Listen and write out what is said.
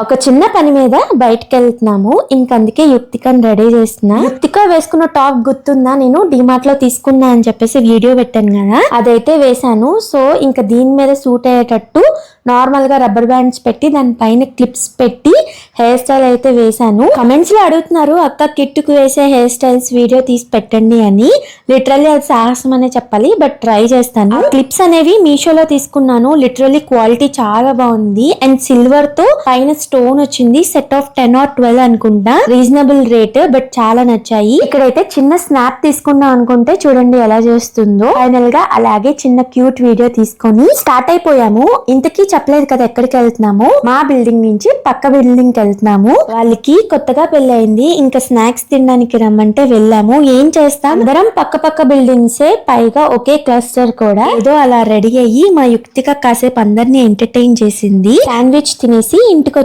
ఒక చిన్న పని మీద బయటకు వెళ్తున్నాము. ఇంకందుకే యుక్తికని రెడీ చేస్తున్నా. యుక్తిక వేసుకున్న టాప్ గుర్తుందా, నేను డిమార్ట్ లో తీసుకున్నా అని చెప్పేసి వీడియో పెట్టాను కదా, అదైతే వేసాను. సో ఇంకా దీని మీద సూట్ అయ్యేటట్టు నార్మల్ గా రబ్బర్ బ్యాండ్స్ పెట్టి దానిపైన క్లిప్స్ పెట్టి హెయిర్ స్టైల్ అయితే వేసాను. కమెంట్స్ లో అడుగుతున్నారు, అక్క కిట్టుకు వేసే హెయిర్ స్టైల్స్ వీడియో తీసి పెట్టండి అని. లిటరల్లీ అది సాహసం అనే చెప్పాలి, బట్ ట్రై చేస్తాను. క్లిప్స్ అనేవి మీషోలో తీసుకున్నాను. లిటరల్లీ క్వాలిటీ చాలా బాగుంది. అండ్ సిల్వర్ తో పైన స్టోన్ వచ్చింది. సెట్ ఆఫ్ 10 or 12 అనుకుంటా. రీజనబుల్ రేట్, బట్ చాలా నచ్చాయి. ఇక్కడైతే చిన్న స్నాప్ తీసుకుందాం అనుకుంటే చూడండి ఎలా చేస్తుందో. ఫైనల్ గా అలాగే చిన్న క్యూట్ వీడియో తీసుకొని స్టార్ట్ అయిపోయాము. ఇంతకీ చెప్పలేదు కదా ఎక్కడికి వెళ్తున్నాము. మా బిల్డింగ్ నుంచి పక్క బిల్డింగ్ కి వెళ్తున్నాము. వాళ్ళకి కొత్తగా పెళ్ళయింది, ఇంకా స్నాక్స్ తినడానికి రమ్మంటే వెళ్ళాము. ఏం చేస్తాం, అందరం పక్క పక్క బిల్డింగ్సే, పైగా ఒకే క్లస్టర్ కూడా. ఏదో అలా రెడీ అయ్యి మా యుక్తిక కాసేపు అందరినీ ఎంటర్టైన్ చేసింది. శాండ్విచ్ తినేసి ఇంటికి